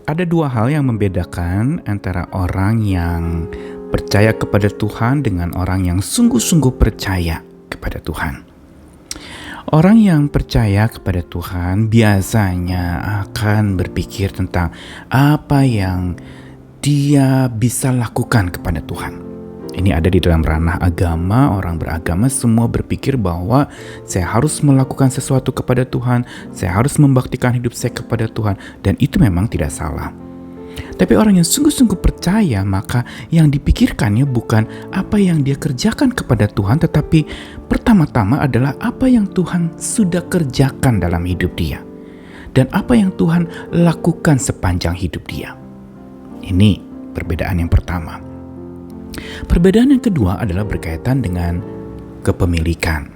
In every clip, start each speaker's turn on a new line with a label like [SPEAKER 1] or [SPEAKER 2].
[SPEAKER 1] Ada dua hal yang membedakan antara orang yang percaya kepada Tuhan dengan orang yang sungguh-sungguh percaya kepada Tuhan. Orang yang percaya kepada Tuhan biasanya akan berpikir tentang apa yang dia bisa lakukan kepada Tuhan. Ini ada di dalam ranah agama. Orang beragama semua berpikir bahwa saya harus melakukan sesuatu kepada Tuhan, saya harus membaktikan hidup saya kepada Tuhan, dan itu memang tidak salah. Tapi orang yang sungguh-sungguh percaya, maka yang dipikirkannya bukan apa yang dia kerjakan kepada Tuhan, tetapi pertama-tama adalah apa yang Tuhan sudah kerjakan dalam hidup dia, dan apa yang Tuhan lakukan sepanjang hidup dia. Ini perbedaan yang pertama. Perbedaan yang kedua adalah berkaitan dengan kepemilikan.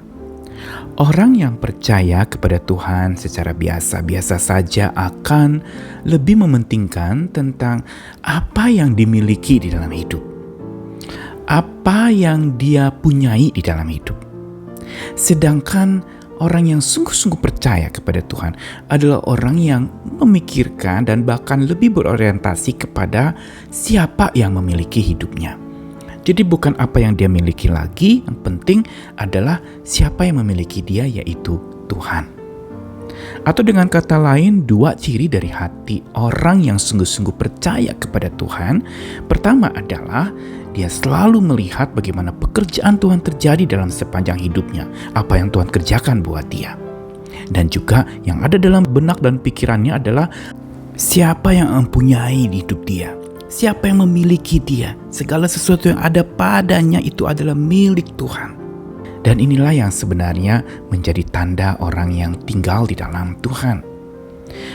[SPEAKER 1] Orang yang percaya kepada Tuhan secara biasa-biasa saja akan lebih mementingkan tentang apa yang dimiliki di dalam hidup, apa yang dia punyai di dalam hidup. Sedangkan orang yang sungguh-sungguh percaya kepada Tuhan adalah orang yang memikirkan dan bahkan lebih berorientasi kepada siapa yang memiliki hidupnya. Jadi bukan apa yang dia miliki lagi, yang penting adalah siapa yang memiliki dia, yaitu Tuhan. Atau dengan kata lain, dua ciri dari hati orang yang sungguh-sungguh percaya kepada Tuhan. Pertama adalah dia selalu melihat bagaimana pekerjaan Tuhan terjadi dalam sepanjang hidupnya, apa yang Tuhan kerjakan buat dia. Dan juga yang ada dalam benak dan pikirannya adalah siapa yang mempunyai hidup dia. Siapa yang memiliki dia? Segala sesuatu yang ada padanya itu adalah milik Tuhan. Dan inilah yang sebenarnya menjadi tanda orang yang tinggal di dalam Tuhan.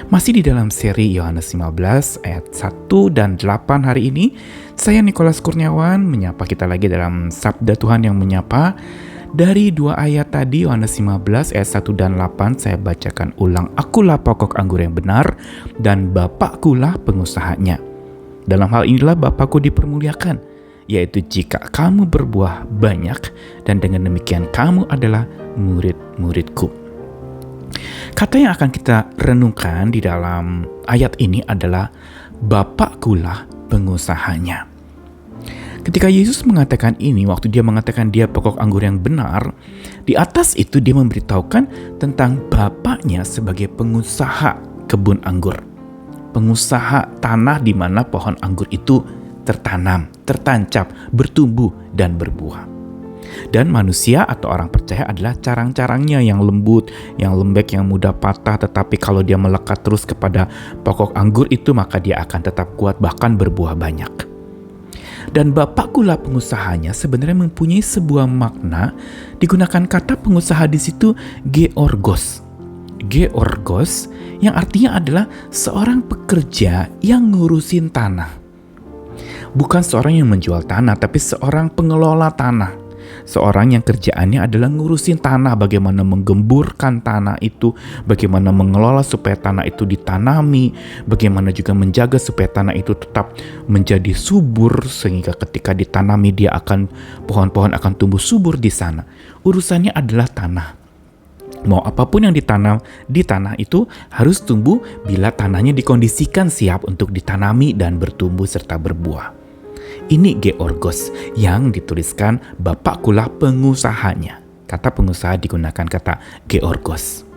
[SPEAKER 1] Masih di dalam seri Yohanes 15 ayat 1 dan 8 hari ini, saya Nikolas Kurniawan menyapa kita lagi dalam Sabda Tuhan yang menyapa. Dari dua ayat tadi, Yohanes 15 ayat 1 dan 8, saya bacakan ulang. Akulah pokok anggur yang benar dan Bapakkulah pengusahanya. Dalam hal inilah Bapakku dipermuliakan, yaitu jika kamu berbuah banyak, dan dengan demikian kamu adalah murid-muridku. Kata yang akan kita renungkan di dalam ayat ini adalah Bapakkulah pengusahanya. Ketika Yesus mengatakan ini, waktu dia mengatakan dia pokok anggur yang benar, di atas itu dia memberitahukan tentang Bapaknya sebagai pengusaha kebun anggur. Pengusaha tanah di mana pohon anggur itu tertanam, tertancap, bertumbuh, dan berbuah. Dan manusia atau orang percaya adalah carang-carangnya yang lembut, yang lembek, yang mudah patah. Tetapi kalau dia melekat terus kepada pokok anggur itu, maka dia akan tetap kuat, bahkan berbuah banyak. Dan Bapakkulah pengusahanya sebenarnya mempunyai sebuah makna. Digunakan kata pengusaha di situ georgos. Georgos yang artinya adalah seorang pekerja yang ngurusin tanah. Bukan seorang yang menjual tanah, tapi seorang pengelola tanah. Seorang yang kerjaannya adalah ngurusin tanah, bagaimana menggemburkan tanah itu, bagaimana mengelola supaya tanah itu ditanami, bagaimana juga menjaga supaya tanah itu tetap menjadi subur, sehingga ketika ditanami pohon-pohon akan tumbuh subur di sana. Urusannya adalah tanah. Mau apapun yang ditanam di tanah itu harus tumbuh bila tanahnya dikondisikan siap untuk ditanami dan bertumbuh serta berbuah. Ini georgos yang dituliskan Bapakkulah pengusahanya. Kata pengusaha digunakan kata georgos.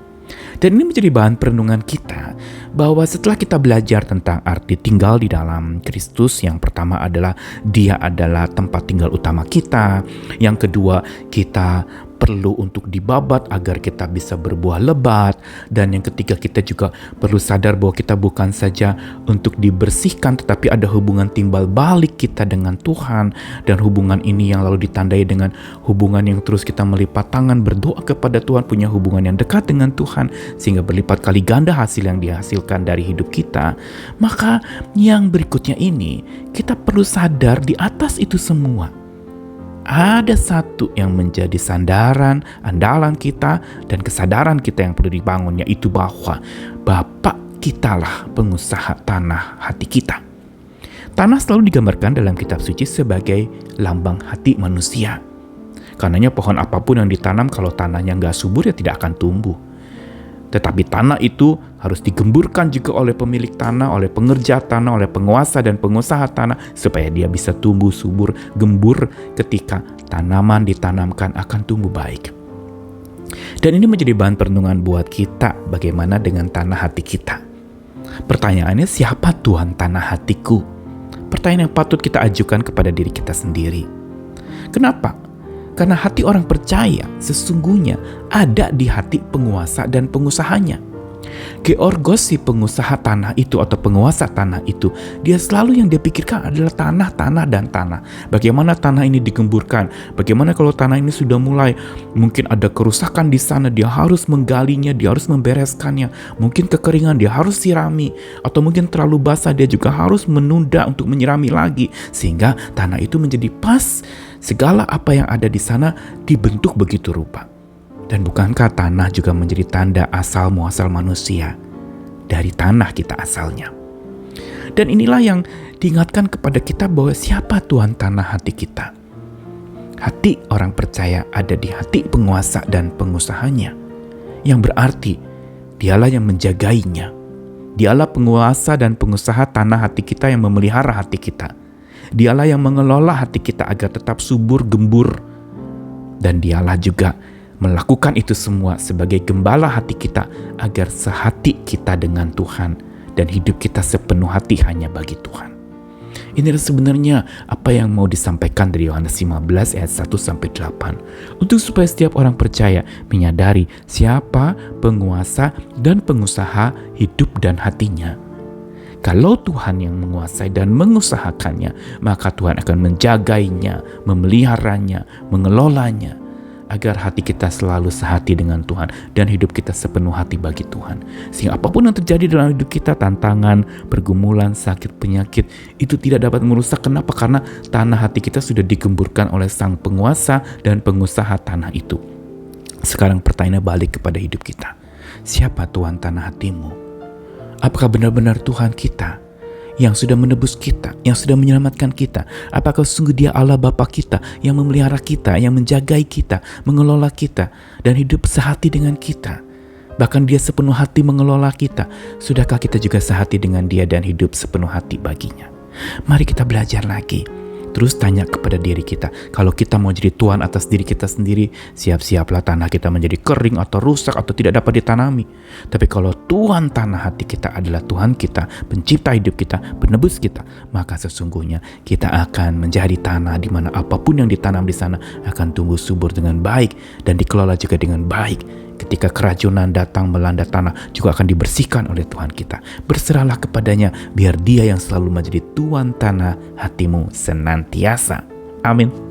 [SPEAKER 1] Dan ini menjadi bahan perenungan kita bahwa setelah kita belajar tentang arti tinggal di dalam Kristus, yang pertama adalah Dia adalah tempat tinggal utama kita. Yang kedua, kita perlu untuk dibabat agar kita bisa berbuah lebat. Dan yang ketiga, kita juga perlu sadar bahwa kita bukan saja untuk dibersihkan, tetapi ada hubungan timbal balik kita dengan Tuhan. Dan hubungan ini yang lalu ditandai dengan hubungan yang terus kita melipat tangan berdoa kepada Tuhan, punya hubungan yang dekat dengan Tuhan, sehingga berlipat kali ganda hasil yang dihasilkan dari hidup kita. Maka yang berikutnya ini, kita perlu sadar di atas itu semua ada satu yang menjadi sandaran, andalan kita, dan kesadaran kita yang perlu dibangun, yaitu bahwa Bapak kitalah pengusaha tanah hati kita. Tanah selalu digambarkan dalam kitab suci sebagai lambang hati manusia. Karenanya pohon apapun yang ditanam, kalau tanahnya nggak subur ya tidak akan tumbuh. Tetapi tanah itu harus digemburkan juga oleh pemilik tanah, oleh pengerja tanah, oleh penguasa dan pengusaha tanah, supaya dia bisa tumbuh subur, gembur ketika tanaman ditanamkan akan tumbuh baik. Dan ini menjadi bahan perenungan buat kita, bagaimana dengan tanah hati kita. Pertanyaannya, siapa Tuhan tanah hatiku? Pertanyaan yang patut kita ajukan kepada diri kita sendiri. Kenapa? Karena hati orang percaya sesungguhnya ada di hati penguasa dan pengusahanya. Georgos, si pengusaha tanah itu atau penguasa tanah itu, dia selalu yang dia pikirkan adalah tanah, tanah, dan tanah. Bagaimana tanah ini digemburkan? Bagaimana kalau tanah ini sudah mulai mungkin ada kerusakan di sana, dia harus menggalinya, dia harus membereskannya. Mungkin kekeringan, dia harus sirami. Atau mungkin terlalu basah, dia juga harus menunda untuk menyirami lagi. Sehingga tanah itu menjadi pas, segala apa yang ada di sana dibentuk begitu rupa. Dan bukankah tanah juga menjadi tanda asal muasal manusia? Dari tanah kita asalnya. Dan inilah yang diingatkan kepada kita bahwa siapa Tuhan tanah hati kita. Hati orang percaya ada di hati penguasa dan pengusahanya. Yang berarti dialah yang menjagainya. Dialah penguasa dan pengusaha tanah hati kita yang memelihara hati kita. Dialah yang mengelola hati kita agar tetap subur gembur. Dan dialah juga melakukan itu semua sebagai gembala hati kita agar sehati kita dengan Tuhan dan hidup kita sepenuh hati hanya bagi Tuhan. Inilah sebenarnya apa yang mau disampaikan dari Yohanes 15 ayat 1-8. Untuk supaya setiap orang percaya menyadari siapa penguasa dan pengusaha hidup dan hatinya. Kalau Tuhan yang menguasai dan mengusahakannya, maka Tuhan akan menjagainya, memeliharanya, mengelolanya, agar hati kita selalu sehati dengan Tuhan dan hidup kita sepenuh hati bagi Tuhan. Sehingga apapun yang terjadi dalam hidup kita, tantangan, pergumulan, sakit, penyakit, itu tidak dapat merusak. Kenapa? Karena tanah hati kita sudah digemburkan oleh Sang Penguasa dan Pengusaha tanah itu. Sekarang pertanyaannya balik kepada hidup kita. Siapa Tuhan tanah hatimu? Apakah benar-benar Tuhan kita yang sudah menebus kita, yang sudah menyelamatkan kita? Apakah sungguh Dia Allah Bapa kita yang memelihara kita, yang menjagai kita, mengelola kita, dan hidup sehati dengan kita? Bahkan Dia sepenuh hati mengelola kita. Sudahkah kita juga sehati dengan Dia dan hidup sepenuh hati baginya? Mari kita belajar lagi. Terus tanya kepada diri kita, kalau kita mau jadi tuan atas diri kita sendiri, siap-siaplah tanah kita menjadi kering atau rusak atau tidak dapat ditanami. Tapi kalau Tuhan tanah hati kita adalah Tuhan kita, pencipta hidup kita, penebus kita, maka sesungguhnya kita akan menjadi tanah di mana apapun yang ditanam di sana akan tumbuh subur dengan baik dan dikelola juga dengan baik. Ketika keracunan datang melanda tanah, juga akan dibersihkan oleh Tuhan kita. Berserahlah kepadanya, biar Dia yang selalu menjadi tuan tanah hatimu senantiasa. Amin.